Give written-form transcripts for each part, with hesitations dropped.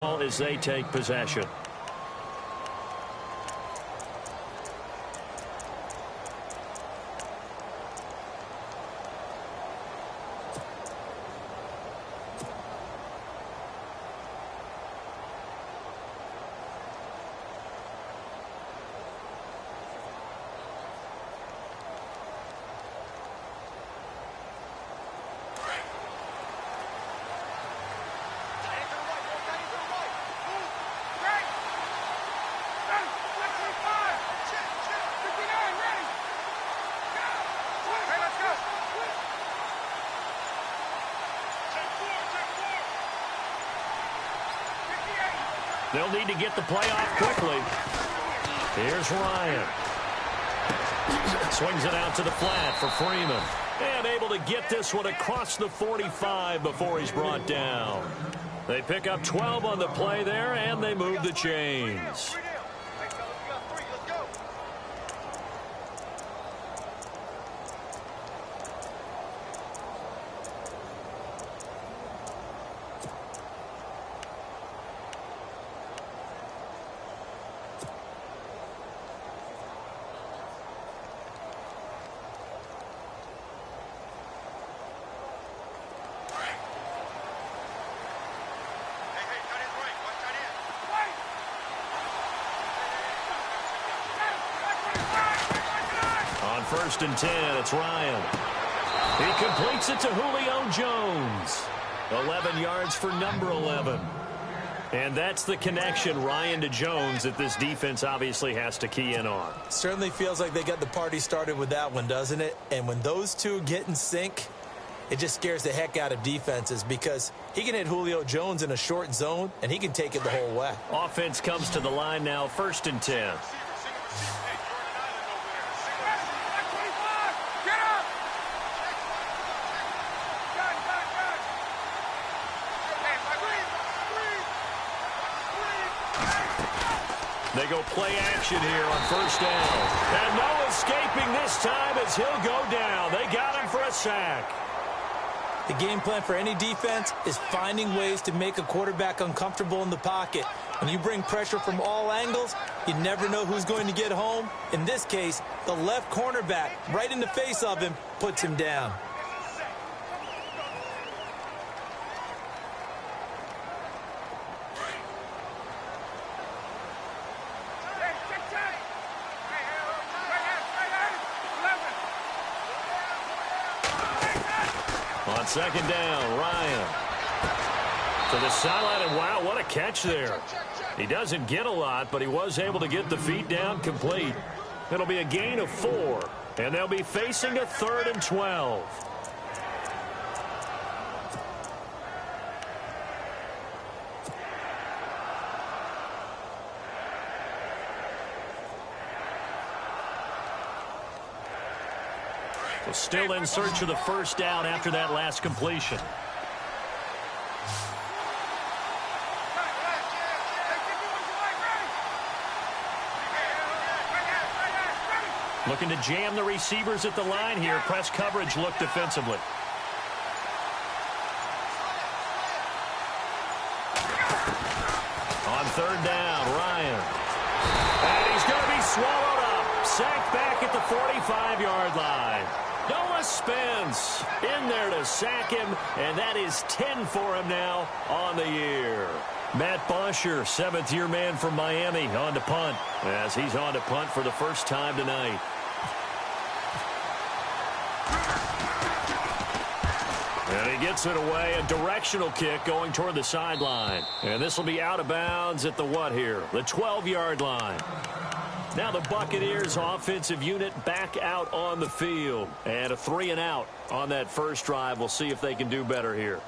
as they take possession. They'll need to get the play off quickly. Here's Ryan. Swings it out to the flat for Freeman. And able to get this one across the 45 before he's brought down. They pick up 12 on the play there, and they move the chains. First and 10, it's Ryan. He completes it to Julio Jones. 11 yards for number 11. And that's the connection, Ryan to Jones, that this defense obviously has to key in on. Certainly feels like they got the party started with that one, doesn't it? And when those two get in sync, it just scares the heck out of defenses because he can hit Julio Jones in a short zone, and he can take it the whole way. Offense comes to the line now, first and 10. They go play action here on first down. And no escaping this time as he'll go down. They got him for a sack. The game plan for any defense is finding ways to make a quarterback uncomfortable in the pocket. When you bring pressure from all angles, you never know who's going to get home. In this case, the left cornerback, right in the face of him, puts him down. On second down, Ryan to the sideline, and wow, what a catch there. He doesn't get a lot, but he was able to get the feet down complete. It'll be a gain of 4, and they'll be facing a 3rd and 12. Still in search of the first down after that last completion. Looking to jam the receivers at the line here. Press coverage look defensively. On third down, Ryan. And he's going to be swallowed up. Sacked back at the 45-yard line. Noah Spence in there to sack him, and that is 10 for him now on the year. Matt Bosher, 7th-year man from Miami, on to punt, as he's on to punt for the first time tonight. And he gets it away, a directional kick going toward the sideline. And this will be out of bounds at the what here? The 12-yard line. Now the Buccaneers offensive unit back out on the field. And a 3-and-out on that first drive. We'll see if they can do better here.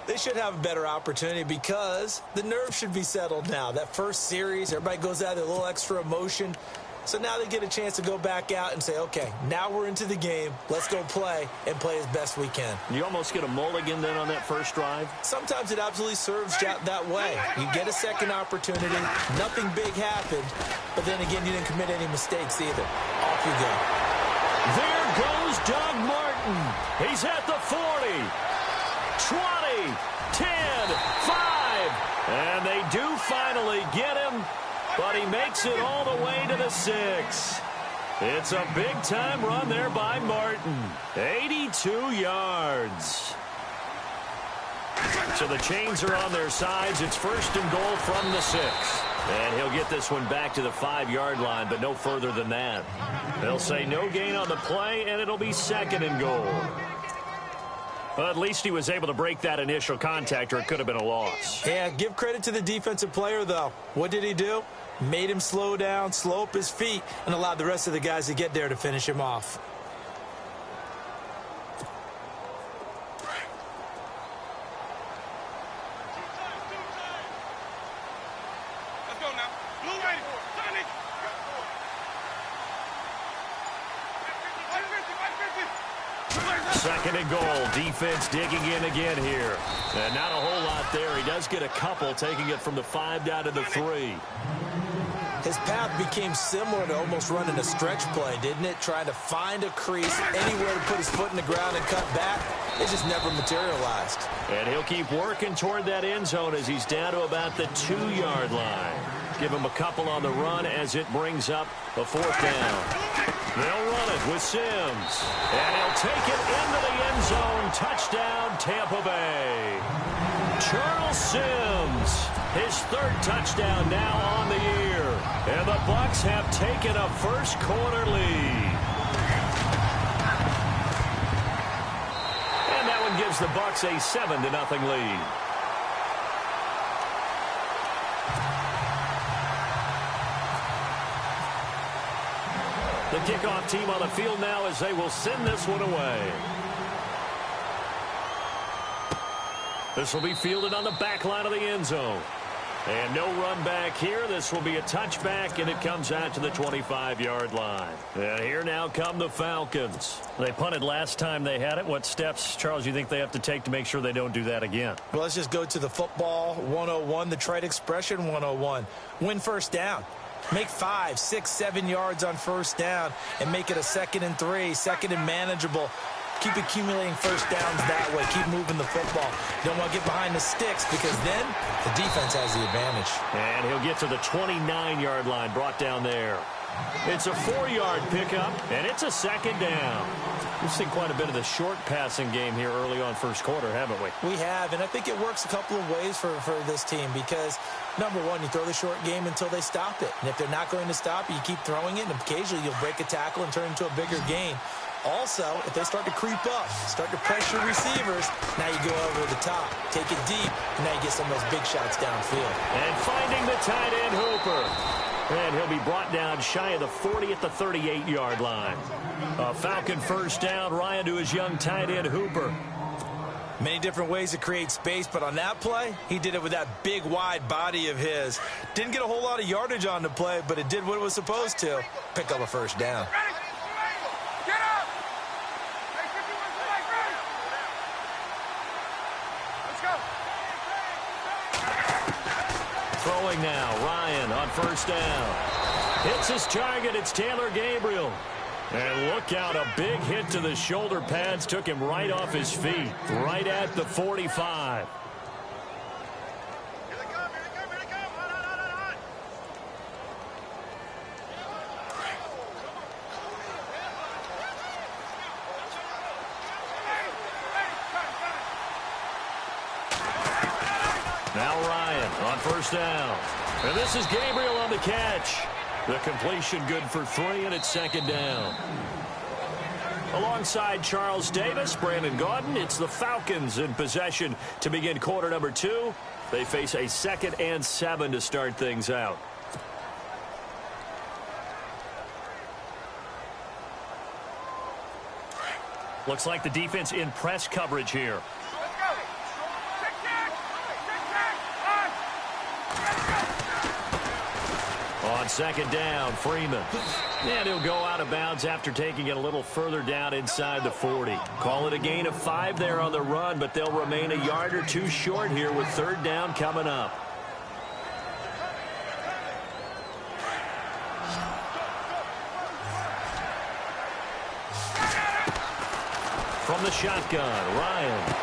They should have a better opportunity because the nerves should be settled now. That first series, everybody goes out with a little extra emotion. So now they get a chance to go back out and say, okay, now we're into the game. Let's go play and play as best we can. You almost get a mulligan then on that first drive? Sometimes it absolutely serves that way. You get a second opportunity. Nothing big happened. But then again, you didn't commit any mistakes either. Off you go. There goes Doug Martin. He's at the 40, 20, 10, 5. And they do finally get him, but he makes it all the way to the 6. It's a big-time run there by Martin. 82 yards. So the chains are on their sides. It's 1st and goal from the 6. And he'll get this one back to the 5-yard line, but no further than that. They'll say no gain on the play, and it'll be 2nd and goal. Well, at least he was able to break that initial contact, or it could have been a loss. Yeah, give credit to the defensive player, though. What did he do? Made him slow down, slow up his feet, and allowed the rest of the guys to get there to finish him off. Second and goal. Defense digging in again here. And not a whole lot there. He does get a couple, taking it from the 5 down to the 3. His path became similar to almost running a stretch play, didn't it? Trying to find a crease, anywhere to put his foot in the ground and cut back. It just never materialized. And he'll keep working toward that end zone as he's down to about the 2-yard line. Give him a couple on the run as it brings up a 4th down. They'll run it with Sims. And he'll take it into the end zone. Touchdown, Tampa Bay. Charles Sims, his 3rd touchdown now on the year. And the Bucs have taken a first-quarter lead. And that one gives the Bucs a 7-0 lead. The kickoff team on the field now as they will send this one away. This will be fielded on the back line of the end zone. And no run back here. This will be a touchback, and it comes out to the 25-yard line. And here now come the Falcons. They punted last time they had it. What steps, Charles, you think they have to take to make sure they don't do that again? Well, let's just go to the football 101, the trite expression 101. Win first down. Make 5, 6, 7 yards on first down and make it a 2nd and 3, 2nd and manageable. Keep accumulating first downs that way. Keep moving the football. You don't want to get behind the sticks because then the defense has the advantage. And he'll get to the 29-yard line, brought down there. It's a 4-yard pickup, and it's a 2nd down. We've seen quite a bit of the short passing game here early on first quarter, haven't we? We have, and I think it works a couple of ways for this team because, number one, you throw the short game until they stop it. And if they're not going to stop it, you keep throwing it, and occasionally you'll break a tackle and turn it into a bigger gain. Also, if they start to creep up, start to pressure receivers, now you go over the top, take it deep, and now you get some of those big shots downfield. And finding the tight end, Hooper. And he'll be brought down shy of the 40 at the 38-yard line. A Falcon first down, Ryan to his young tight end, Hooper. Many different ways to create space, but on that play, he did it with that big, wide body of his. Didn't get a whole lot of yardage on the play, but it did what it was supposed to. Pick up a first down. Throwing now, Ryan on first down. Hits his target, it's Taylor Gabriel. And look out, a big hit to the shoulder pads took him right off his feet, right at the 45. Now Ryan on first down. And this is Gabriel on the catch. The completion good for 3, and it's 2nd down. Alongside Charles Davis, Brandon Gaudin, it's the Falcons in possession to begin quarter number 2. They face a 2nd and 7 to start things out. Looks like the defense in press coverage here. On 2nd down, Freeman. And he'll go out of bounds after taking it a little further down inside the 40. Call it a gain of 5 there on the run, but they'll remain a yard or 2 short here with 3rd down coming up. From the shotgun, Ryan.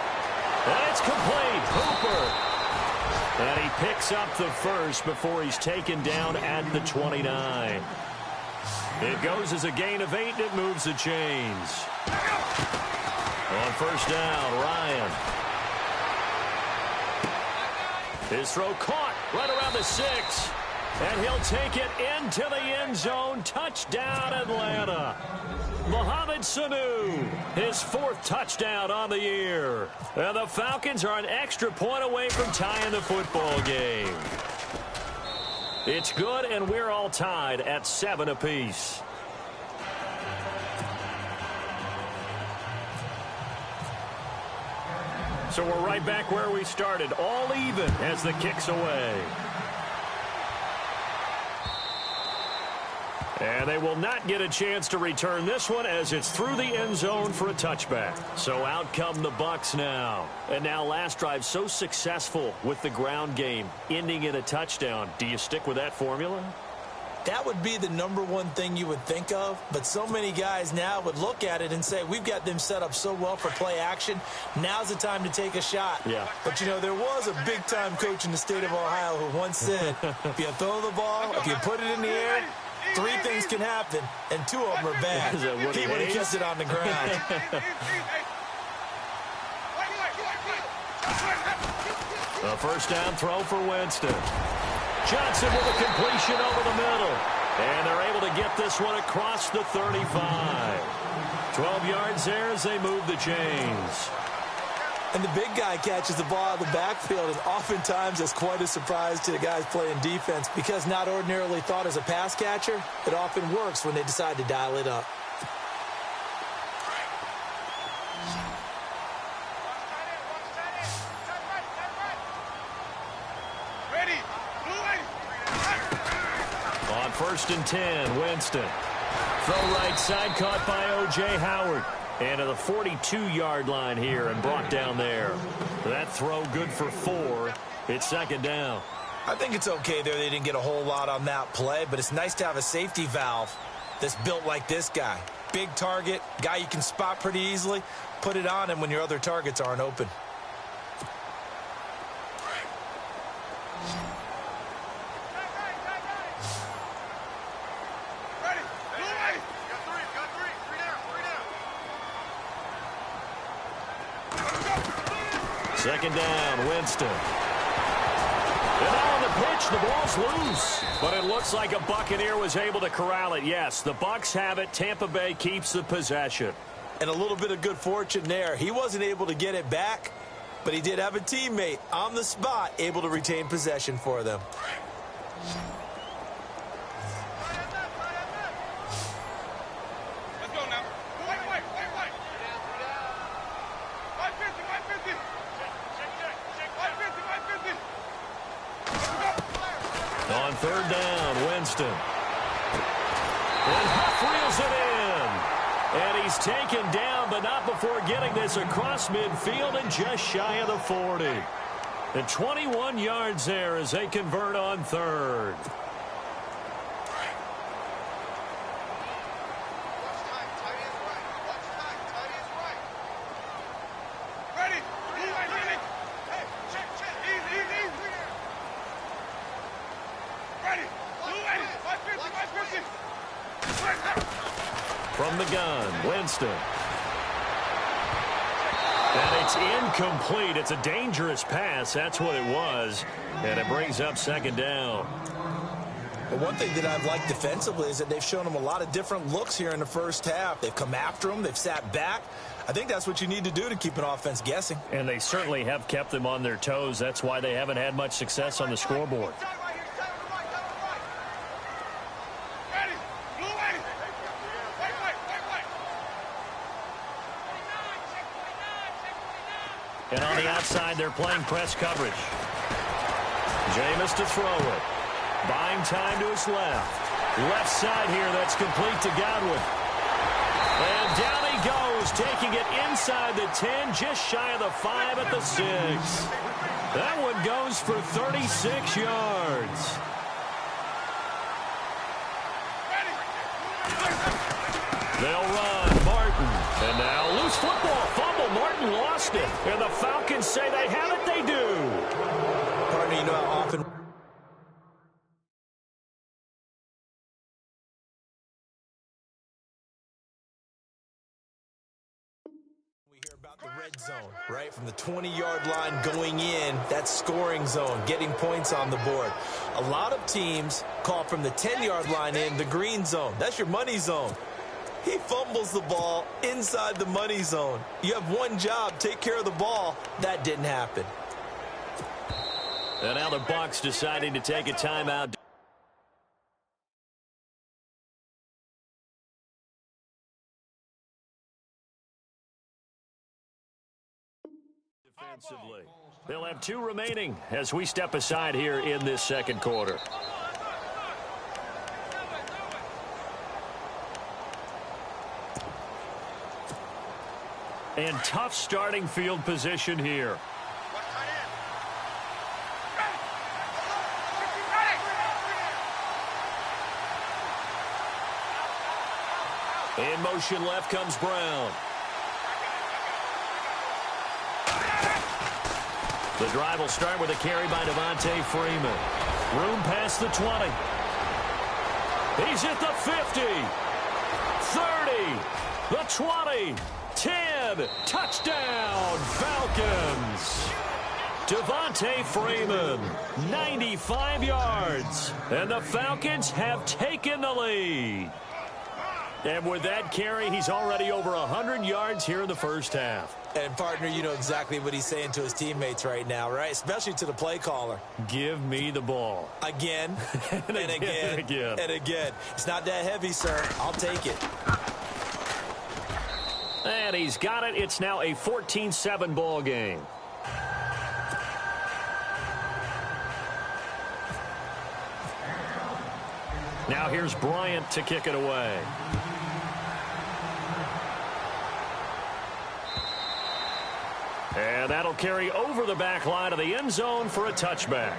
And it's complete. Hooper. And he picks up the first before he's taken down at the 29. It goes as a gain of 8, and it moves the chains. On first down, Ryan. His throw caught right around the 6. And he'll take it into the end zone. Touchdown, Atlanta. Mohamed Sanu, his 4th touchdown on the year. And the Falcons are an extra point away from tying the football game. It's good, and we're all tied at 7 apiece. So we're right back where we started, all even as the kick's away. And they will not get a chance to return this one as it's through the end zone for a touchback. So out come the Bucs now. And now last drive so successful with the ground game, ending in a touchdown. Do you stick with that formula? That would be the #1 thing you would think of, but so many guys now would look at it and say, we've got them set up so well for play action. Now's the time to take a shot. Yeah. But, you know, there was a big-time coach in the state of Ohio who once said, if you throw the ball, if you put it in the air, 3 things can happen, and 2 of them are bad. He would have kept it on the ground. A first down throw for Winston. Johnson with a completion over the middle. And they're able to get this one across the 35. 12 yards there as they move the chains. And the big guy catches the ball out of the backfield, and oftentimes it's quite a surprise to the guys playing defense because not ordinarily thought as a pass catcher, it often works when they decide to dial it up. On first and 10, Winston. Throw right side, caught by O.J. Howard. And to the 42-yard line here and brought down there. That throw good for 4. It's second down. I think it's okay there. They didn't get a whole lot on that play, but it's nice to have a safety valve that's built like this guy. Big target, guy you can spot pretty easily. Put it on him when your other targets aren't open. Second down, Winston. And now on the pitch, the ball's loose. But it looks like a Buccaneer was able to corral it. Yes, the Bucs have it. Tampa Bay keeps the possession. And a little bit of good fortune there. He wasn't able to get it back, but he did have a teammate on the spot able to retain possession for them. On third down, Winston. And Huff reels it in. And he's taken down, but not before getting this across midfield and just shy of the 40. And 21 yards there as they convert on third. From the gun, Winston. And it's incomplete. It's a dangerous pass. That's what it was. And it brings up second down. But one thing that I've liked defensively is that they've shown them a lot of different looks here in the first half. They've come after them. They've sat back. I think that's what you need to do to keep an offense guessing. And they certainly have kept them on their toes. That's why they haven't had much success on the scoreboard. And on the outside, they're playing press coverage. Jameis to throw it. Buying time to his left. Left side here, that's complete to Godwin. And down he goes, taking it inside the 10, just shy of the 5 at the 6. That one goes for 36 yards. They'll run. Martin. And now loose football. Fumble. Martin lost it. And the Falcons say they have it. They do. Partner, you know, The red zone, right? From the 20-yard line going in, that's scoring zone, getting points on the board. A lot of teams call from the 10-yard line in the green zone. That's your money zone. He fumbles the ball inside the money zone. You have one job, take care of the ball. That didn't happen. And now the Bucs deciding to take a timeout. Defensively. They'll have 2 remaining as we step aside here in this second quarter. And tough starting field position here. In motion left comes Brown. The drive will start with a carry by Devontae Freeman. Room past the 20. He's at the 50. 30. The 20. 10. Touchdown, Falcons. Devontae Freeman, 95 yards. And the Falcons have taken the lead. And with that carry, he's already over 100 yards here in the first half. And, partner, you know exactly what he's saying to his teammates right now, right? Especially to the play caller. Give me the ball. Again, and again, and again. and again. It's not that heavy, sir. I'll take it. And he's got it. It's now a 14-7 ball game. Now here's Bryant to kick it away. And that'll carry over the back line of the end zone for a touchback.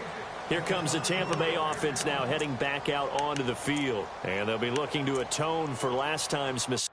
Here comes the Tampa Bay offense now heading back out onto the field. And they'll be looking to atone for last time's mistake.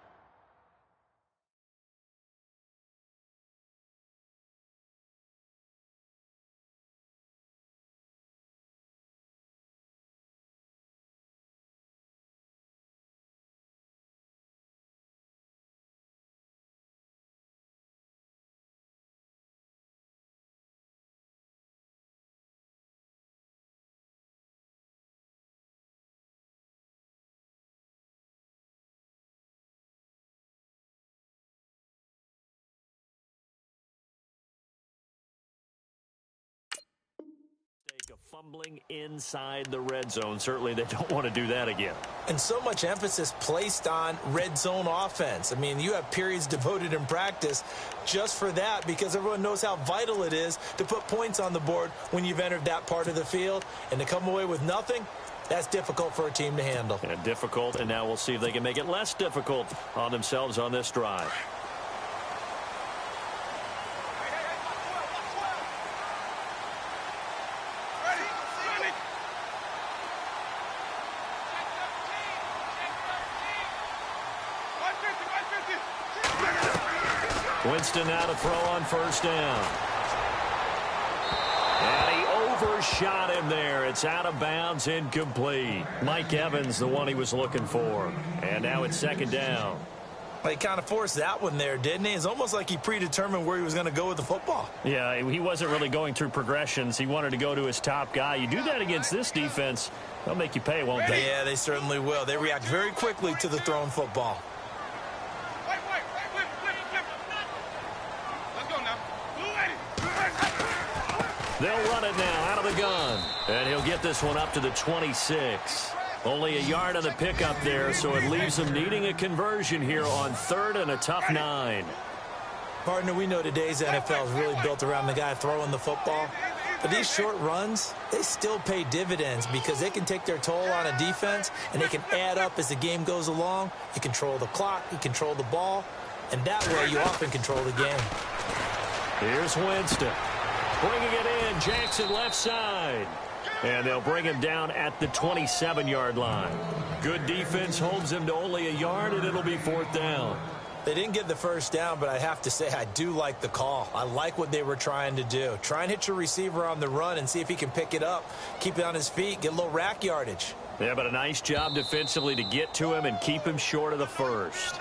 Fumbling inside the red zone. Certainly they don't want to do that again. And so much emphasis placed on red zone offense. I mean, you have periods devoted in practice just for that because everyone knows how vital it is to put points on the board when you've entered that part of the field. And to come away with nothing, that's difficult for a team to handle. And difficult, and now we'll see if they can make it less difficult on themselves on this drive. Winston now to throw on first down. And he overshot him there. It's out of bounds, incomplete. Mike Evans, the one he was looking for. And now it's second down. Well, he kind of forced that one there, didn't he? It's almost like he predetermined where he was going to go with the football. Yeah, he wasn't really going through progressions. He wanted to go to his top guy. You do that against this defense, they'll make you pay, won't they? Yeah, they certainly will. They react very quickly to the thrown football. They'll run it now out of the gun. And he'll get this one up to the 26. Only a yard on the pickup there, so it leaves them needing a conversion here on 3rd and a tough 9. Partner, we know today's NFL is really built around the guy throwing the football. But these short runs, they still pay dividends because they can take their toll on a defense, and they can add up as the game goes along. You control the clock, you control the ball, and that way you often control the game. Here's Winston. Bringing it in, Jackson left side. And they'll bring him down at the 27-yard line. Good defense holds him to only a yard, and it'll be 4th down. They didn't get the first down, but I have to say I do like the call. I like what they were trying to do. Try and hit your receiver on the run and see if he can pick it up, keep it on his feet, get a little rack yardage. Yeah, but a nice job defensively to get to him and keep him short of the first.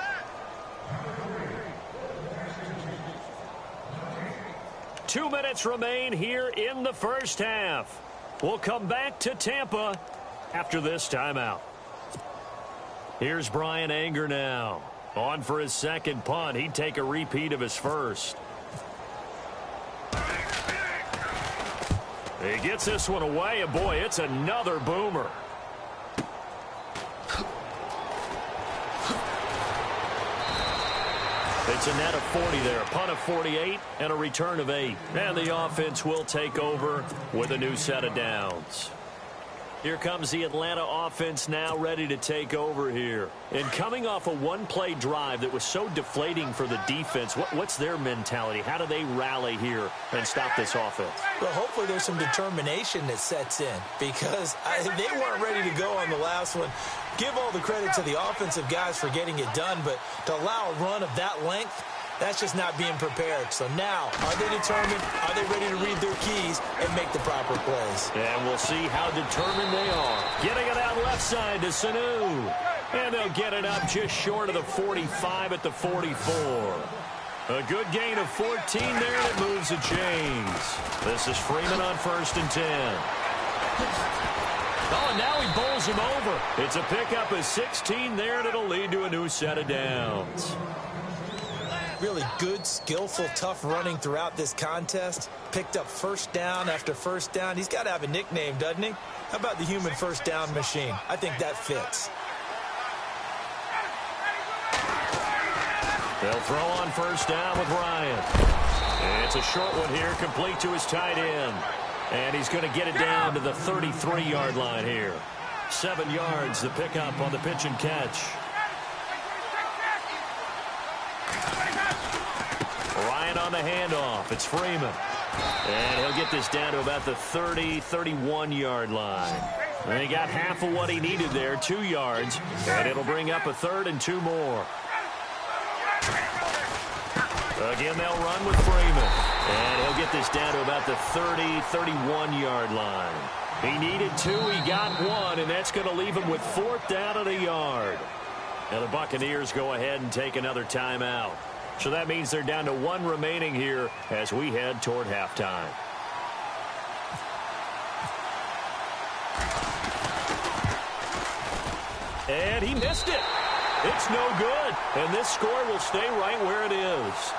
2 minutes remain here in the first half. We'll come back to Tampa after this timeout. Here's Brian Anger now. On for his second punt. He'd take a repeat of his first. He gets this one away, and boy, it's another boomer. It's a net of 40 there, a punt of 48, and a return of 8. And the offense will take over with a new set of downs. Here comes the Atlanta offense now ready to take over here. And coming off a one-play drive that was so deflating for the defense, what's their mentality? How do they rally here and stop this offense? Well, hopefully there's some determination that sets in because they weren't ready to go on the last one. Give all the credit to the offensive guys for getting it done, but to allow a run of that length, that's just not being prepared. So now, are they determined? Are they ready to read their keys and make the proper plays? And we'll see how determined they are. Getting it out left side to Sanu. And they'll get it up just short of the 45 at the 44. A good gain of 14 there that moves the chains. This is Freeman on 1st and 10. Oh, and now he bowls him over. It's a pickup of 16 there, and it'll lead to a new set of downs. Really good, skillful, tough running throughout this contest. Picked up first down after first down. He's got to have a nickname, doesn't he? How about the human first down machine? I think that fits. They'll throw on first down with Ryan. It's a short one here, complete to his tight end. And he's going to get it down to the 33-yard line here. 7 yards, the pickup on the pitch and catch. Ryan on the handoff. It's Freeman. And he'll get this down to about the 30, 31-yard line. And he got half of what he needed there, 2 yards. And it'll bring up a 3rd and 2 more. Again, they'll run with Freeman. And he'll get this down to about the 30, 31-yard line. He needed 2, he got 1, and that's going to leave him with 4th down at a yard. Now the Buccaneers go ahead and take another timeout. So that means they're down to 1 remaining here as we head toward halftime. And he missed it. It's no good. And this score will stay right where it is.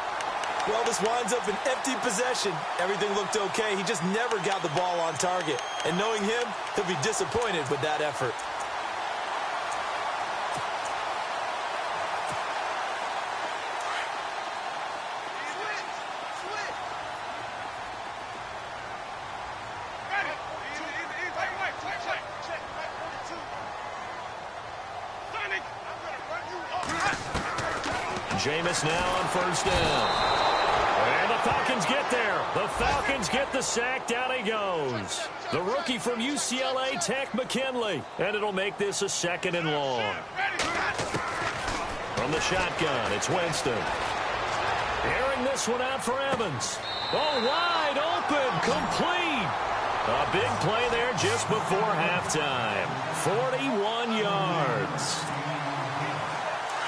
Well, this winds up an empty possession. Everything looked okay. He just never got the ball on target. And knowing him, he'll be disappointed with that effort. Jameis now on first down. And the Falcons get there. The Falcons get the sack. Down he goes. The rookie from UCLA, Tech McKinley. And it'll make this a 2nd and long. From the shotgun, it's Winston. Airing this one out for Evans. Oh, wide open, complete. A big play there just before halftime. 41 yards.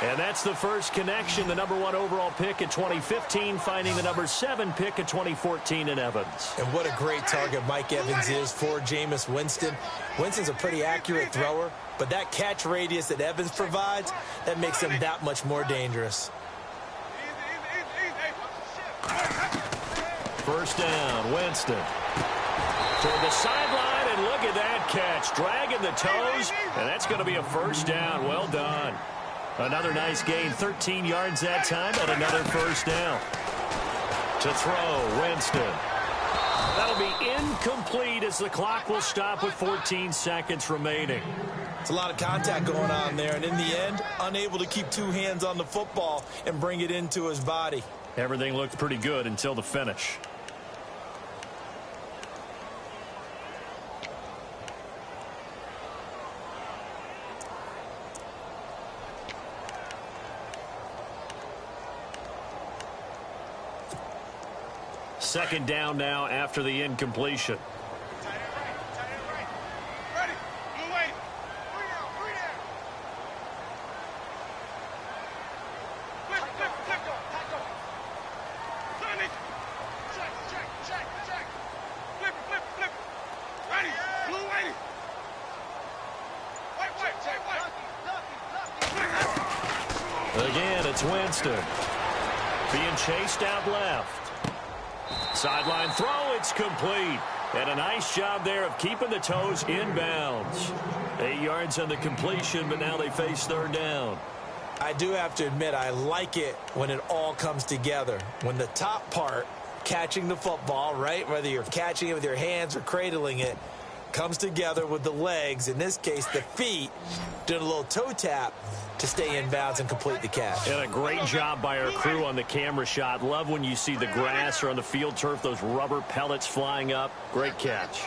And that's the first connection, the number 1 overall pick in 2015, finding the number 7 pick in 2014 in Evans. And what a great target Mike Evans is for Jameis Winston. Winston's a pretty accurate thrower, but that catch radius that Evans provides, that makes him that much more dangerous. First down, Winston. Toward the sideline, and look at that catch. Dragging the toes, and that's going to be a first down. Well done. Another nice gain, 13 yards that time, and another first down. To throw, Winston. That'll be incomplete as the clock will stop with 14 seconds remaining. It's a lot of contact going on there, and in the end, unable to keep 2 hands on the football and bring it into his body. Everything looked pretty good until the finish. Second down now after the incompletion. Again, it's Winston. Being chased out left. Sideline throw, it's complete. And a nice job there of keeping the toes inbounds. 8 yards on the completion, but now they face third down. I do have to admit, I like it when it all comes together. When the top part, catching the football, right, whether you're catching it with your hands or cradling it, comes together with the legs, in this case the feet, doing a little toe tap to stay in bounds and complete the catch. And a great job by our crew on the camera shot. Love when you see the grass or on the field turf, those rubber pellets flying up. Great catch.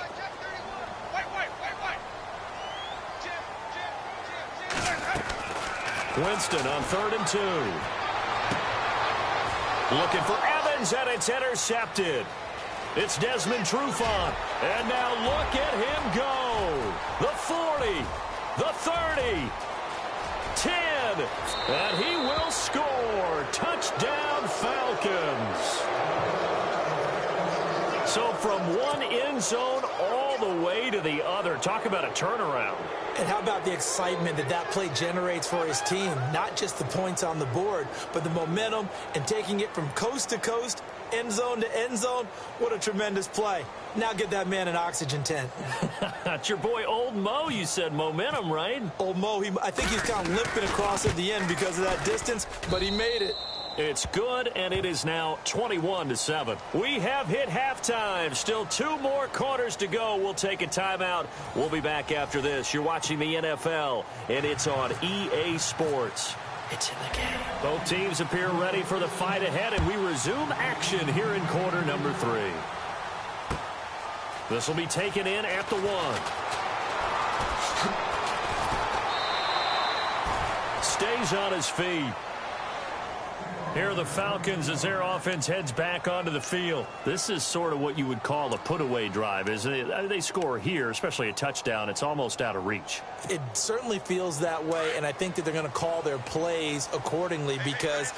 Winston on 3rd and 2. Looking for Evans, and it's intercepted. It's Desmond Trufant. And now look at him go. The 40, the 30, 10, and he will score. Touchdown, Falcons. So from one end zone all the way to the other. Talk about a turnaround. And how about the excitement that that play generates for his team? Not just the points on the board, but the momentum and taking it from coast to coast, end zone to end zone. What a tremendous play. Now get that man an oxygen tent. It's your boy Old Mo. You said momentum, right? Old Mo, I think he's kind of limping across at the end because of that distance, but he made it. It's good, and it is now 21-7. We have hit halftime. Still 2 more quarters to go. We'll take a timeout. We'll be back after this. You're watching the NFL, and it's on EA Sports. It's in the game. Both teams appear ready for the fight ahead, and we resume action here in quarter number 3. This will be taken in at the 1. Stays on his feet. Here are the Falcons as their offense heads back onto the field. This is sort of what you would call a put-away drive, isn't it? They score here, especially a touchdown. It's almost out of reach. It certainly feels that way, and I think that they're going to call their plays accordingly because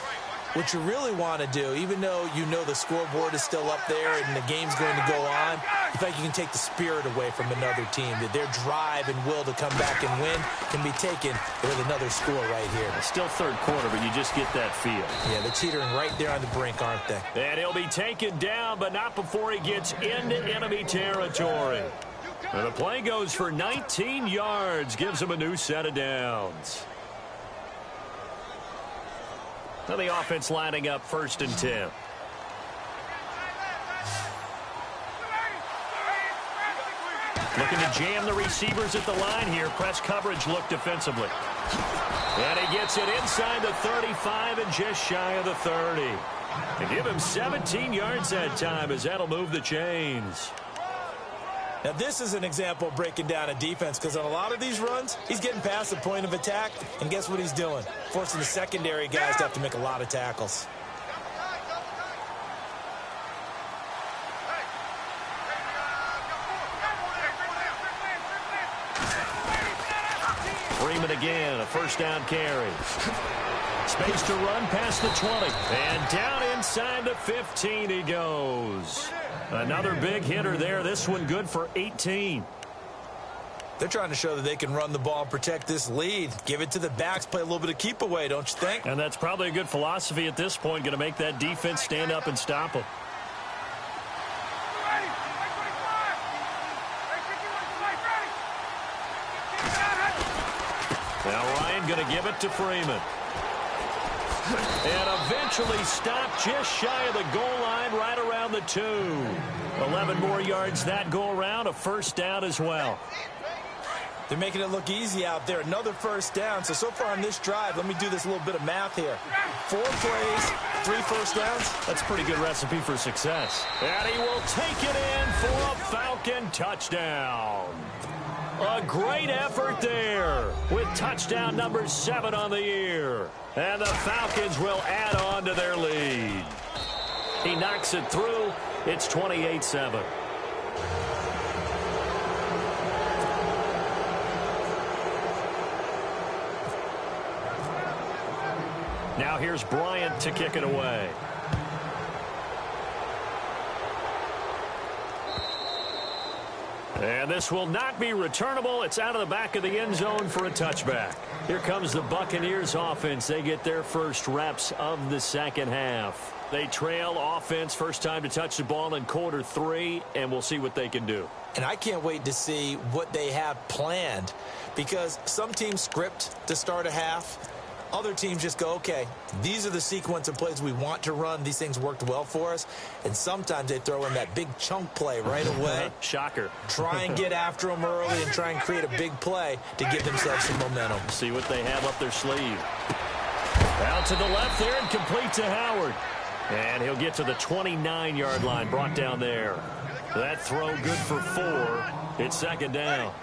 what you really want to do, even though you know the scoreboard is still up there and the game's going to go on, you think you can take the spirit away from another team, that their drive and will to come back and win can be taken with another score right here. Still third quarter, but you just get that feel. Yeah, they're teetering right there on the brink, aren't they? And he'll be taken down, but not before he gets into enemy territory. And the play goes for 19 yards, gives him a new set of downs. Now the offense lining up 1st and 10. Looking to jam the receivers at the line here. Press coverage look defensively. And he gets it inside the 35 and just shy of the 30. And give him 17 yards that time as that'll move the chains. Now, this is an example of breaking down a defense because on a lot of these runs, he's getting past the point of attack, and guess what he's doing? Forcing the secondary guys to have to make a lot of tackles. Freeman again, a 1st down carry. Space to run past the 20. And down inside the 15 he goes. Another big hitter there. This one good for 18. They're trying to show that they can run the ball and protect this lead. Give it to the backs, play a little bit of keep away, don't you think? And that's probably a good philosophy at this point. Going to make that defense stand up and stop them. Now Ryan going to give it to Freeman. And eventually stopped just shy of the goal line right around the 2. 11 more yards that go around, a 1st down as well. They're making it look easy out there. Another 1st down. So far on this drive, let me do this little bit of math here. 4 plays, 3 1st downs. That's a pretty good recipe for success. And he will take it in for a Falcon touchdown. A great effort there with touchdown number 7 on the year. And the Falcons will add on to their lead. He knocks it through. It's 28-7. Now here's Bryant to kick it away. And this will not be returnable. It's out of the back of the end zone for a touchback. Here comes the Buccaneers offense. They get their first reps of the second half. They trail offense, first time to touch the ball in quarter 3, and we'll see what they can do. And I can't wait to see what they have planned, because some teams script to start a half. Other teams just go, okay, these are the sequence of plays we want to run. These things worked well for us. And sometimes they throw in that big chunk play right away. Shocker. Try and get after them early and try and create a big play to give themselves some momentum. See what they have up their sleeve. Out to the left there and complete to Howard. And he'll get to the 29-yard line, brought down there. That throw good for 4. It's second down.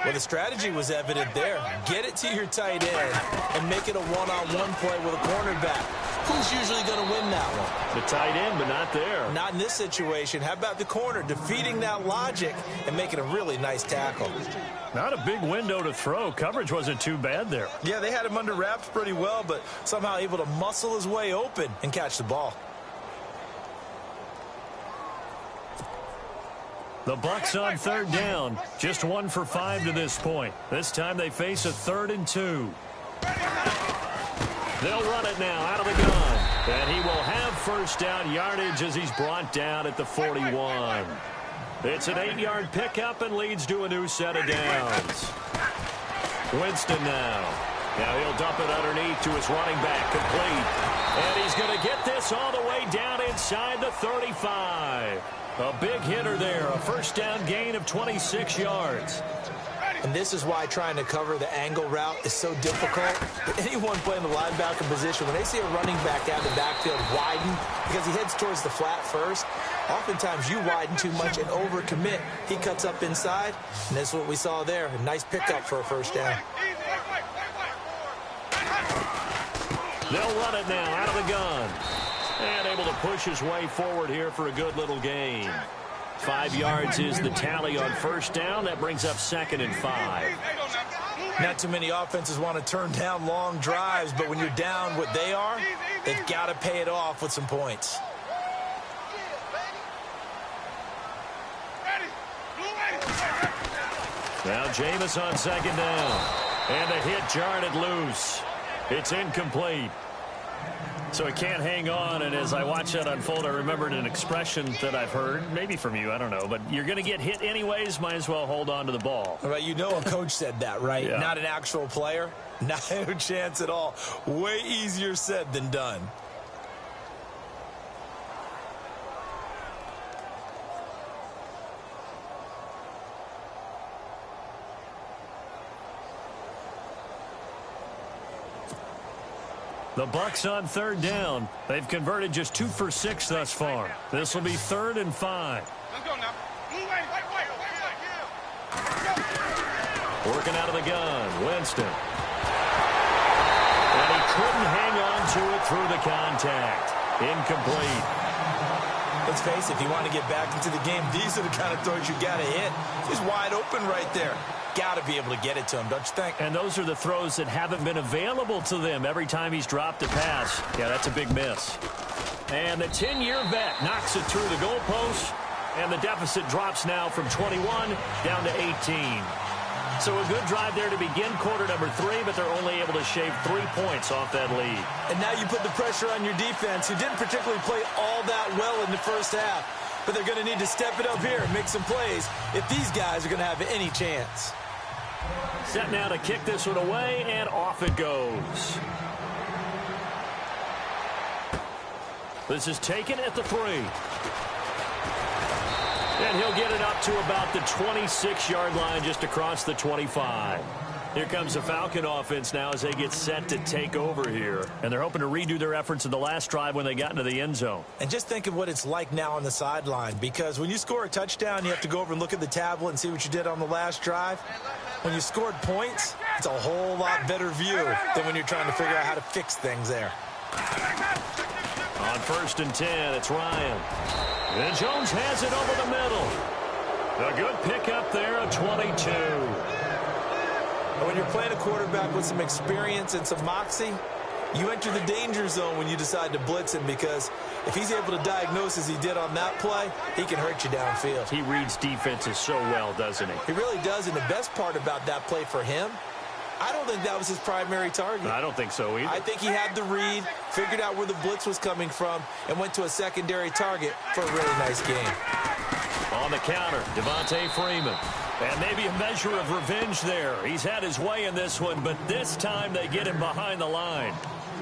Well, the strategy was evident there. Get it to your tight end and make it a one-on-one play with a cornerback. Who's usually going to win that one? The tight end, but not there. Not in this situation. How about the corner defeating that logic and making a really nice tackle? Not a big window to throw. Coverage wasn't too bad there. Yeah, they had him under wraps pretty well, but somehow able to muscle his way open and catch the ball. The Bucs on third down. Just 1 for 5 to this point. This time they face a 3rd and 2. They'll run it now out of the gun. And he will have first down yardage as he's brought down at the 41. It's an 8-yard pickup and leads to a new set of downs. Winston now. Now he'll dump it underneath to his running back, complete. And he's going to get this all the way down inside the 35. A big hitter there, a first down gain of 26 yards. And this is why trying to cover the angle route is so difficult. Anyone playing the linebacker position, when they see a running back out of the backfield widen, because he heads towards the flat first, oftentimes you widen too much and overcommit. He cuts up inside, and that's what we saw there. A nice pickup for a first down. They'll run it now out of the gun. And able to push his way forward here for a good little gain. 5 yards is the tally on first down. That brings up 2nd and 5. Not too many offenses want to turn down long drives, but when you're down what they are, they've got to pay it off with some points. Now Jameis on second down. And the hit jarred it loose. It's incomplete. So he can't hang on, and as I watch that unfold, I remembered an expression that I've heard, maybe from you, I don't know, but you're going to get hit anyways, might as well hold on to the ball. Right, you know a coach said that, right? Yeah. Not an actual player. Not a chance at all. Way easier said than done. The Bucs on third down. They've converted just 2 for 6 thus far. This will be 3rd and 5. Let's go now. Working out of the gun, Winston. And he couldn't hang on to it through the contact. Incomplete. Let's face it, if you want to get back into the game, these are the kind of throws you got to hit. He's wide open right there. Got to be able to get it to him, don't you think? And those are the throws that haven't been available to them every time he's dropped a pass. Yeah, that's a big miss. And the 10-year vet knocks it through the goalpost, and the deficit drops now from 21 down to 18. So a good drive there to begin quarter number 3, but they're only able to shave 3 points off that lead. And now you put the pressure on your defense, who didn't particularly play all that well in the first half. But they're going to need to step it up here and make some plays if these guys are going to have any chance. Set now to kick this one away, and off it goes. This is taken at the 3. And he'll get it up to about the 26-yard line, just across the 25. Here comes the Falcon offense now as they get set to take over here. And they're hoping to redo their efforts in the last drive when they got into the end zone. And just think of what it's like now on the sideline, because when you score a touchdown, you have to go over and look at the tablet and see what you did on the last drive. When you scored points, it's a whole lot better view than when you're trying to figure out how to fix things there. On 1st and 10, it's Ryan. And Jones has it over the middle. A good pickup there, a 22. And when you're playing a quarterback with some experience and some moxie, You enter the danger zone when you decide to blitz him, because if he's able to diagnose as he did on that play, he can hurt you downfield. He reads defenses so well, doesn't he? He really does, and the best part about that play for him, I don't think that was his primary target. I don't think so either. I think he had the read, figured out where the blitz was coming from, and went to a secondary target for a really nice game. On the counter, Devontae Freeman. And maybe a measure of revenge there. He's had his way in this one, but this time they get him behind the line.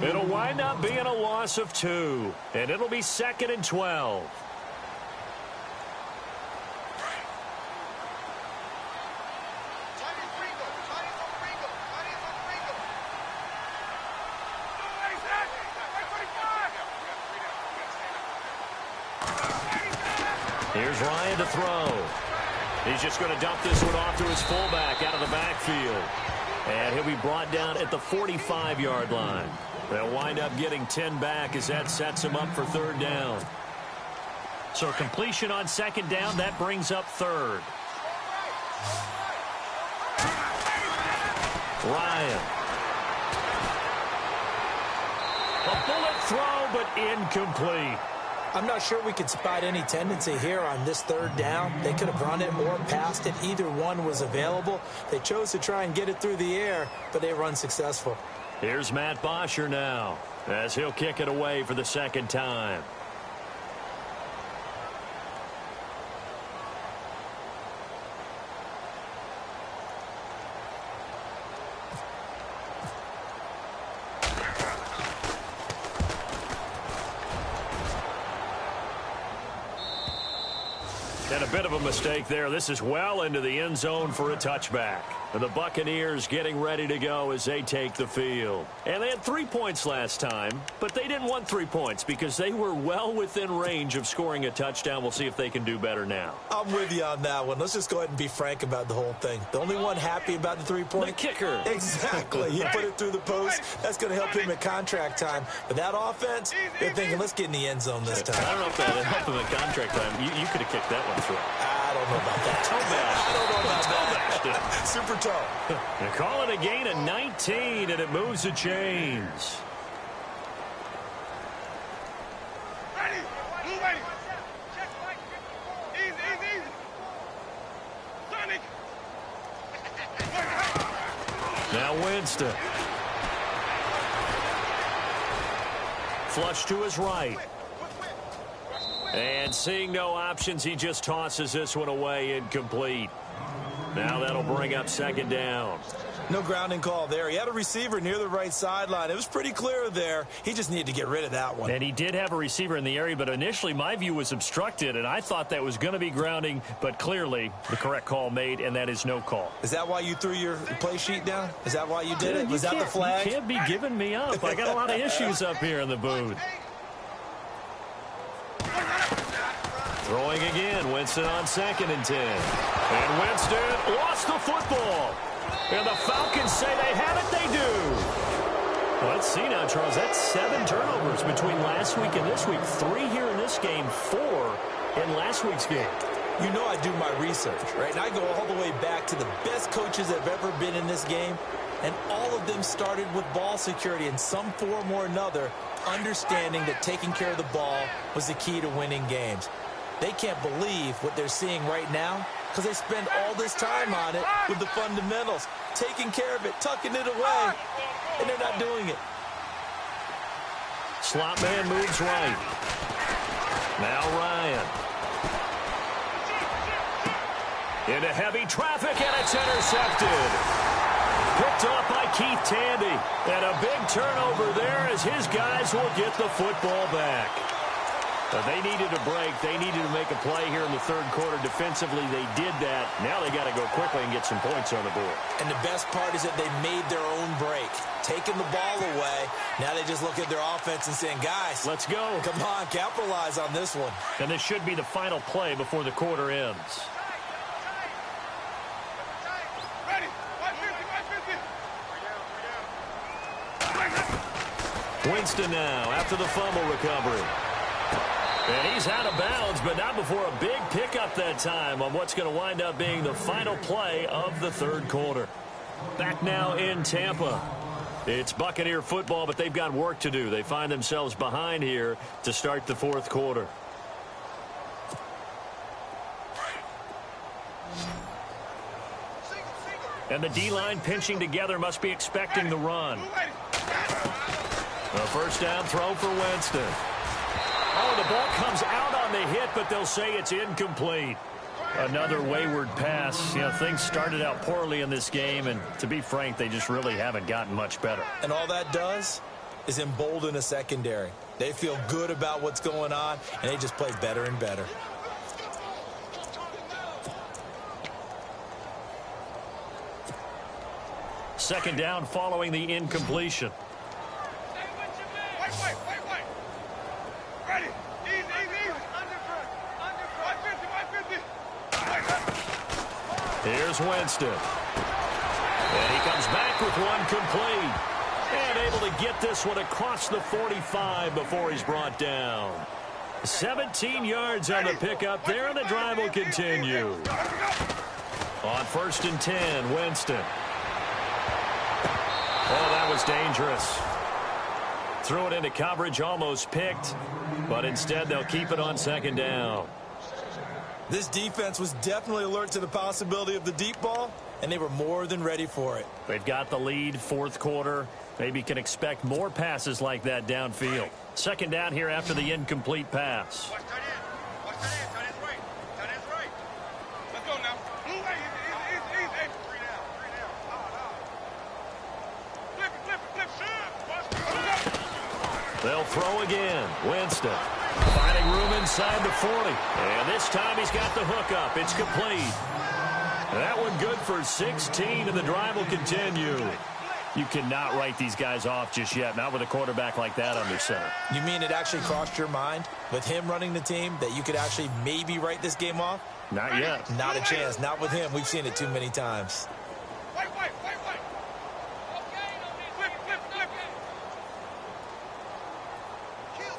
It'll wind up being a loss of 2, and it'll be 2nd and 12. Here's Ryan to throw. He's just going to dump this one off to his fullback out of the backfield. And he'll be brought down at the 45-yard line. They'll wind up getting 10 back as that sets him up for 3rd down. So completion on 2nd down, that brings up 3rd. Ryan. A bullet throw, but incomplete. I'm not sure we could spot any tendency here on this 3rd down. They could have run it or passed it. Either one was available. They chose to try and get it through the air, but they were unsuccessful. Here's Matt Bosher now, as he'll kick it away for the 2nd time. And a bit of a mistake there. This is well into the end zone for a touchback. And the Buccaneers getting ready to go as they take the field. And they had 3 points last time, but they didn't want 3 points because they were well within range of scoring a touchdown. We'll see if they can do better now. I'm with you on that one. Let's just go ahead and be frank about the whole thing. The only one happy about the 3-point? The kicker. Exactly. He put it through the post. That's going to help him at contract time. But that offense, they're thinking, let's get in the end zone this time. I don't know if that helped him at contract time. You could have kicked that one through. I don't know about that. I don't know about that. Super toe. They call it a gain of 19, and it moves the chains. Ready. Move ready. Check right. Easy. Sonic. Now Winston. Flush to his right. And seeing no options, he just tosses this one away, incomplete. Now that'll bring up 2nd down. No grounding call there. He had a receiver near the right sideline. It was pretty clear there. He just needed to get rid of that one. And he did have a receiver in the area, but initially my view was obstructed, and I thought that was going to be grounding, but clearly the correct call made, and that is no call. Is that why you threw your play sheet down? Is that why you did it? Was that the flag? You can't be giving me up. I got a lot of issues up here in the booth. Throwing again, Winston on 2nd and 10. And Winston lost the football. And the Falcons say they have it, they do. Well, let's see now, Charles. That's 7 turnovers between last week and this week. 3 here in this game, 4 in last week's game. You know I do my research, right? And I go all the way back to the best coaches that have ever been in this game. And all of them started with ball security in some form or another, understanding that taking care of the ball was the key to winning games. They can't believe what they're seeing right now because they spend all this time on it with the fundamentals, taking care of it, tucking it away, and they're not doing it. Slot man moves right. Now Ryan. Into heavy traffic, and it's intercepted. Picked off by Keith Tandy. And a big turnover there as his guys will get the football back. But they needed a break. They needed to make a play here in the 3rd quarter. Defensively, they did that. Now they got to go quickly and get some points on the board. And the best part is that they made their own break, taking the ball away. Now they just look at their offense and saying, guys, let's go. Come on, capitalize on this one. And this should be the final play before the quarter ends. Winston now after the fumble recovery. And he's out of bounds, but not before a big pickup that time on what's going to wind up being the final play of the 3rd quarter. Back now in Tampa. It's Buccaneer football, but they've got work to do. They find themselves behind here to start the fourth quarter. And the D-line pinching together must be expecting the run. A first down throw for Winston. Oh, the ball comes out on the hit, but they'll say it's incomplete. Another wayward pass. You know, things started out poorly in this game, and to be frank, they just really haven't gotten much better. And all that does is embolden a secondary. They feel good about what's going on, and they just play better and better. Second down following the incompletion. Wait. Ready. Easy. Here's Winston. And he comes back with one complete. And able to get this one across the 45 before he's brought down. 17 yards on the pickup there, and the drive will continue. On 1st and 10, Winston. Oh, that was dangerous. Threw it into coverage, almost picked, but instead they'll keep it on 2nd down. This defense was definitely alert to the possibility of the deep ball, and they were more than ready for it. They've got the lead, 4th quarter. Maybe can expect more passes like that downfield. 2nd down here after the incomplete pass. Watch that in. Tight end's right. Let's go now. Blue way. Easy. 3 down. Flip it. They'll throw again. Winston finding room inside the 40. And this time he's got the hook up. It's complete. That one good for 16, and the drive will continue. You cannot write these guys off just yet, not with a quarterback like that under center. You mean it actually crossed your mind with him running the team that you could actually maybe write this game off? Not yet. Not a chance. Not with him. We've seen it too many times. Wait. Kill.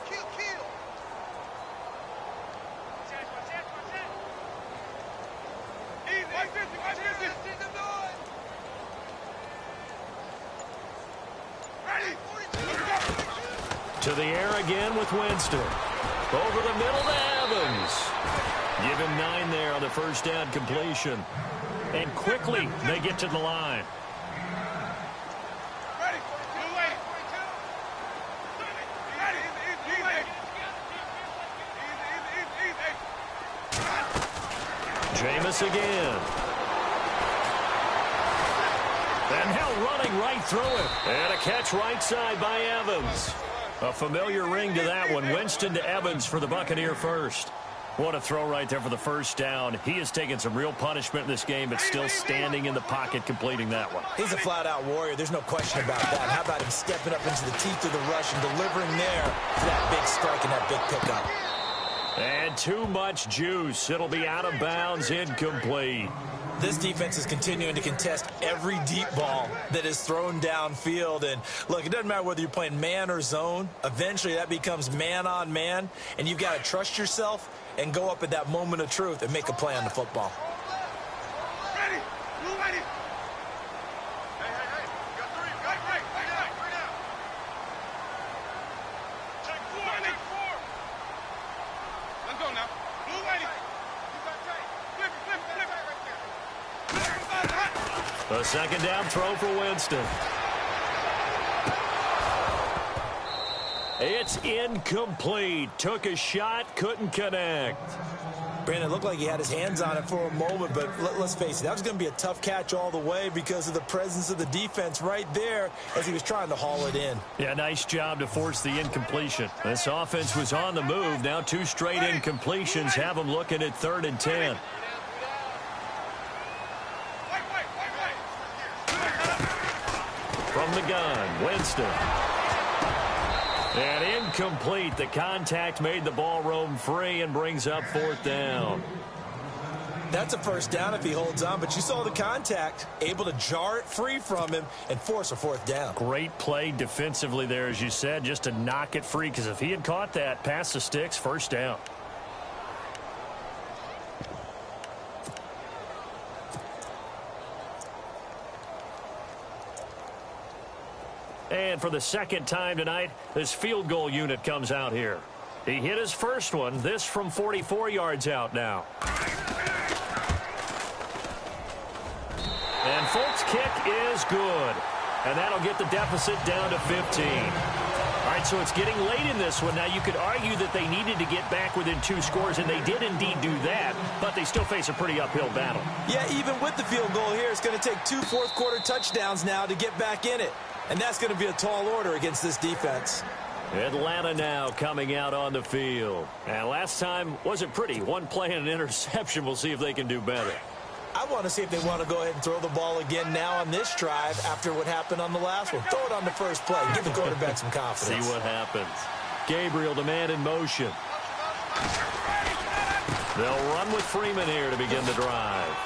Easy. Watch this. Ready. To the air again with Winston. Over the middle to Evans. Give him 9 there on the first down completion. And quickly they get to the line. Ready. Blue way. Easy. Jameis again. And Hill running right through it. And a catch right side by Evans. A familiar ring to that one. Winston to Evans for the Buccaneer first. What a throw right there for the first down. He has taken some real punishment in this game, but still standing in the pocket completing that one. He's a flat-out warrior. There's no question about that. How about him stepping up into the teeth of the rush and delivering there for that big strike and that big pickup. And too much juice. It'll be out of bounds, incomplete. This defense is continuing to contest every deep ball that is thrown downfield. And, look, it doesn't matter whether you're playing man or zone. Eventually, that becomes man-on-man, and you've got to trust yourself and go up at that moment of truth and make a play on the football. Ready. Blue ready. Hey. Got 3. Right. Now. Check 4. Let's go now. Blue ready. Flip. A second down throw for Winston. It's incomplete. Took a shot, couldn't connect. Brandon, it looked like he had his hands on it for a moment, but let's face it, that was going to be a tough catch all the way because of the presence of the defense right there as he was trying to haul it in. Yeah, nice job to force the incompletion. This offense was on the move. Now 2 straight incompletions have them looking at 3rd and 10. From the gun, Winston. And incomplete. The contact made the ball roam free and brings up 4th down. That's a first down if he holds on, but you saw the contact, able to jar it free from him and force a 4th down. Great play defensively there, as you said, just to knock it free, because if he had caught that, past the sticks, first down. And for the second time tonight, this field goal unit comes out here. He hit his first one, this from 44 yards out now. And Folk's kick is good. And that'll get the deficit down to 15. All right, so it's getting late in this one. Now, you could argue that they needed to get back within 2 scores, and they did indeed do that, but they still face a pretty uphill battle. Yeah, even with the field goal here, it's going to take 2 fourth-quarter touchdowns now to get back in it. And that's going to be a tall order against this defense. Atlanta now coming out on the field. And last time wasn't pretty. One play and an interception. We'll see if they can do better. I want to see if they want to go ahead and throw the ball again now on this drive after what happened on the last one. Throw it on the first play. Give the quarterback some confidence. See what happens. Gabriel, the man in motion. They'll run with Freeman here to begin the drive.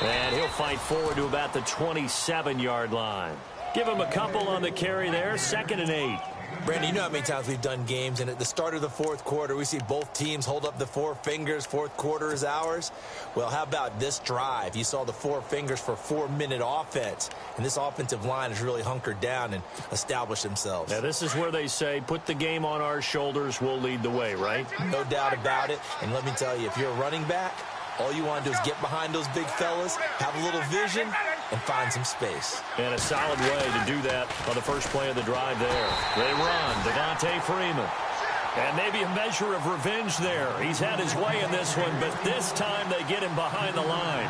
And he'll fight forward to about the 27-yard line. Give him a couple on the carry there. 2nd and 8. Brandon, you know how many times we've done games, and at the start of the fourth quarter, we see both teams hold up the 4 fingers. Fourth quarter is ours. Well, how about this drive? You saw the 4 fingers for 4-minute offense, and this offensive line has really hunkered down and established themselves. Now, this is where they say, put the game on our shoulders, we'll lead the way, right? No doubt about it. And let me tell you, if you're a running back, all you want to do is get behind those big fellas, have a little vision, and find some space. And a solid way to do that on the first play of the drive there. They run, Devontae Freeman. And maybe a measure of revenge there. He's had his way in this one, but this time they get him behind the line.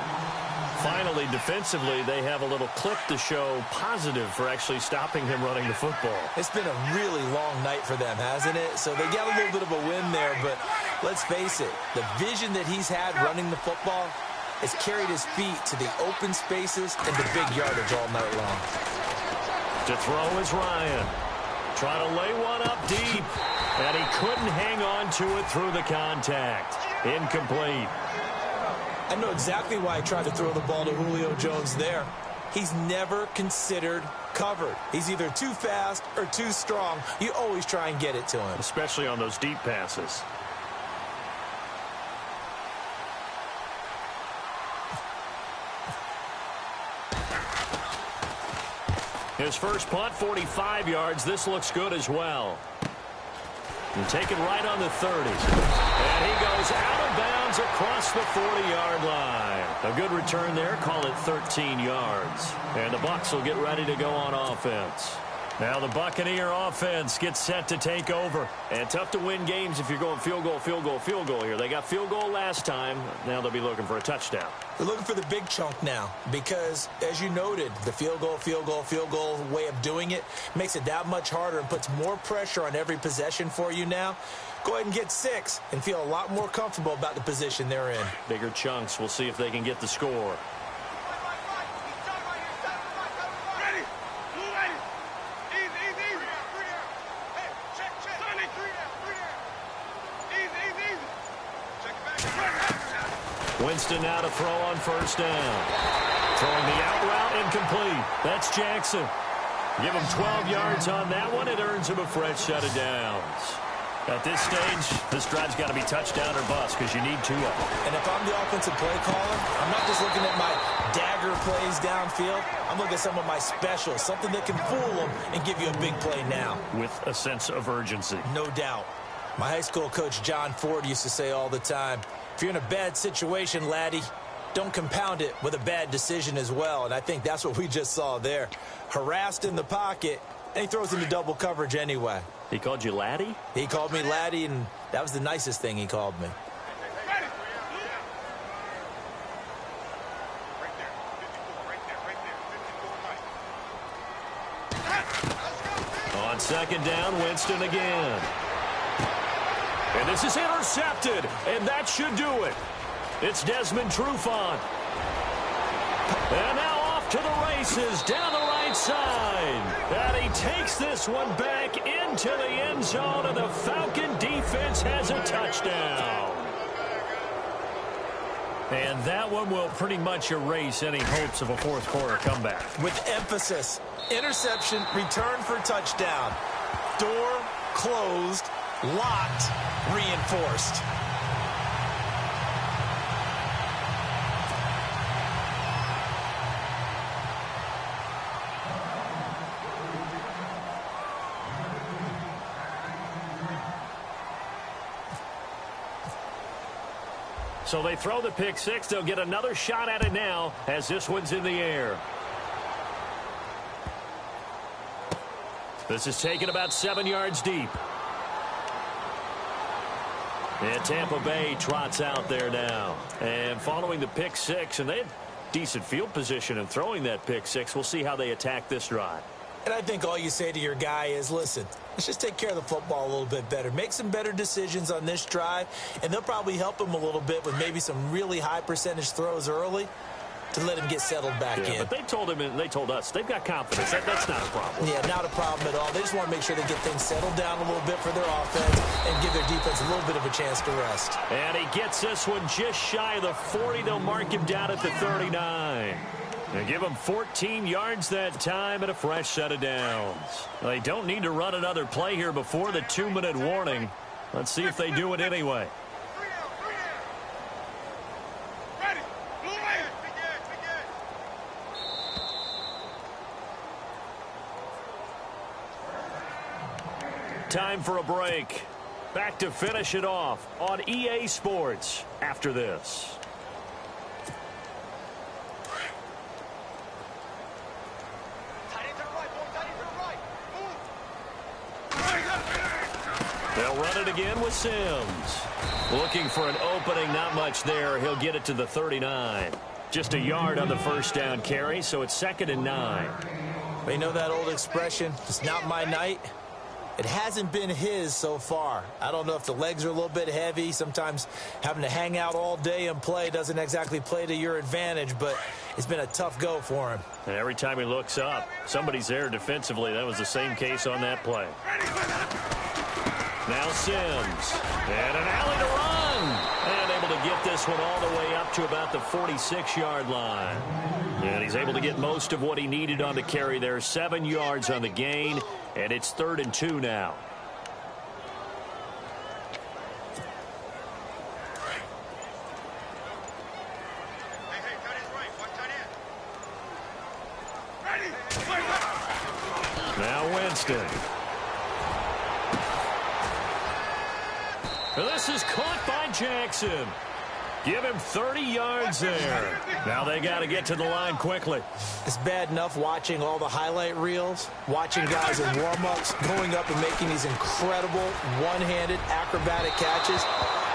Finally, defensively, they have a little clip to show positive for actually stopping him running the football. It's been a really long night for them, hasn't it? So they got a little bit of a win there, but let's face it, the vision that he's had running the football has carried his feet to the open spaces and the big yardage all night long. To throw is Ryan. Trying to lay one up deep, and he couldn't hang on to it through the contact. Incomplete. I know exactly why I tried to throw the ball to Julio Jones there. He's never considered covered. He's either too fast or too strong. You always try and get it to him. Especially on those deep passes. His first punt, 45 yards. This looks good as well. And taken right on the 30. And he goes out of bounds across the 40-yard line. A good return there. Call it 13 yards. And the Bucs will get ready to go on offense. Now the Buccaneer offense gets set to take over. And tough to win games if you're going field goal, field goal, field goal here. They got field goal last time. Now they'll be looking for a touchdown. They're looking for the big chunk now because, as you noted, the field goal way of doing it makes it that much harder and puts more pressure on every possession for you now. Go ahead and get 6 and feel a lot more comfortable about the position they're in. Bigger chunks. We'll see if they can get the score. Winston now to throw on first down. Throwing the out route incomplete. That's Jackson. Give him 12 yards on that one. It earns him a fresh set of downs. At this stage, this drive's got to be touchdown or bust because you need 2 of them. And if I'm the offensive play caller, I'm not just looking at my dagger plays downfield. I'm looking at some of my specials, something that can fool them and give you a big play now. With a sense of urgency. No doubt. My high school coach, John Ford, used to say all the time, if you're in a bad situation, laddie, don't compound it with a bad decision as well. And I think that's what we just saw there. Harassed in the pocket, and he throws into double coverage anyway. He called you laddie? He called me laddie, and that was the nicest thing he called me. On second down, Winston again. And this is intercepted, and that should do it. It's Desmond Trufant. And now off to the races down the right side. And he takes this one back into the end zone, and the Falcon defense has a touchdown. And that one will pretty much erase any hopes of a fourth quarter comeback. With emphasis, interception, return for touchdown. Door closed, locked, reinforced. So they throw the pick six. They'll get another shot at it now as this one's in the air. This is taken about 7 yards deep. And Tampa Bay trots out there now. And following the pick six, and they had decent field position in throwing that pick six. We'll see how they attack this drive. And I think all you say to your guy is, listen, let's just take care of the football a little bit better. Make some better decisions on this drive, and they'll probably help him a little bit with maybe some really high percentage throws early to let him get settled back in. But they told him and they told us they've got confidence. That's not a problem. Yeah, not a problem at all. They just want to make sure they get things settled down a little bit for their offense and give their defense a little bit of a chance to rest. And he gets this one just shy of the 40. They'll mark him down at the 39. They give him 14 yards that time and a fresh set of downs. They don't need to run another play here before the 2-minute warning. Let's see if they do it anyway. Time for a break. Back to finish it off on EA Sports after this. They'll run it again with Sims. Looking for an opening, not much there. He'll get it to the 39. Just a yard on the first down carry, so it's 2nd and 9. You know that old expression, it's not my night? It hasn't been his so far. I don't know if the legs are a little bit heavy. Sometimes having to hang out all day and play doesn't exactly play to your advantage, but it's been a tough go for him. And every time he looks up, somebody's there defensively. That was the same case on that play. Now Sims. And an alley to run. And able to get this one all the way up to about the 46-yard line. And he's able to get most of what he needed on the carry there. 7 yards on the gain. And it's 3rd and 2 now. Now Winston. This is caught by Jackson. Give him 30 yards there. Now they got to get to the line quickly. It's bad enough watching all the highlight reels, watching guys in warm-ups, going up and making these incredible one-handed acrobatic catches.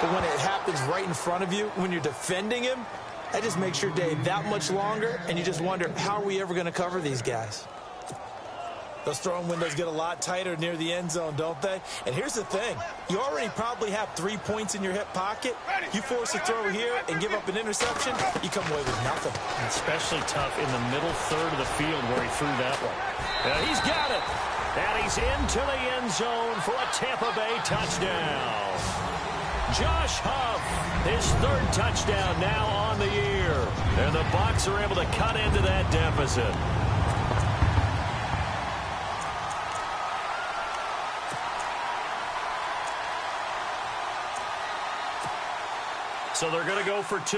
But when it happens right in front of you, when you're defending him, that just makes your day that much longer, and you just wonder, how are we ever going to cover these guys? Those throwing windows get a lot tighter near the end zone, don't they? And here's the thing. You already probably have 3 points in your hip pocket. You force a throw here and give up an interception, you come away with nothing. Especially tough in the middle third of the field where he threw that one. He's got it. And he's into the end zone for a Tampa Bay touchdown. Josh Huff, his 3rd touchdown now on the year. And the Bucs are able to cut into that deficit. So they're going to go for 2.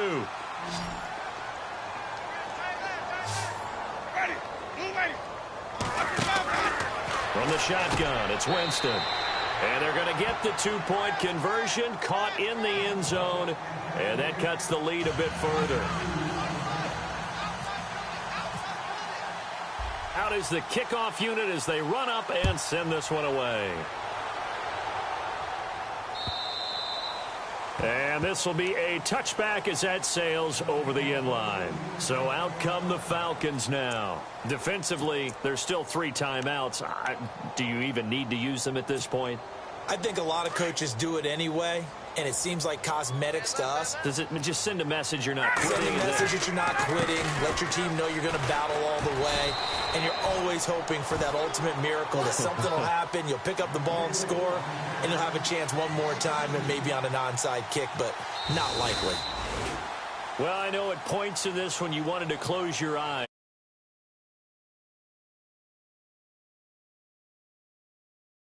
From the shotgun, it's Winston. And they're going to get the 2-point conversion, caught in the end zone, and that cuts the lead a bit further. Out is the kickoff unit as they run up and send this one away. And this will be a touchback as that sails over the end line. So out come the Falcons now. Defensively, there's still 3 timeouts. Do you even need to use them at this point? I think a lot of coaches do it anyway, and it seems like cosmetics to us. Does it just send a message you're not quitting? Send a message that you're not quitting. Let your team know you're going to battle all the way. And you're always hoping for that ultimate miracle, that something will happen, you'll pick up the ball and score, and you'll have a chance one more time and maybe on an onside kick, but not likely. Well, I know at points in this when you wanted to close your eyes.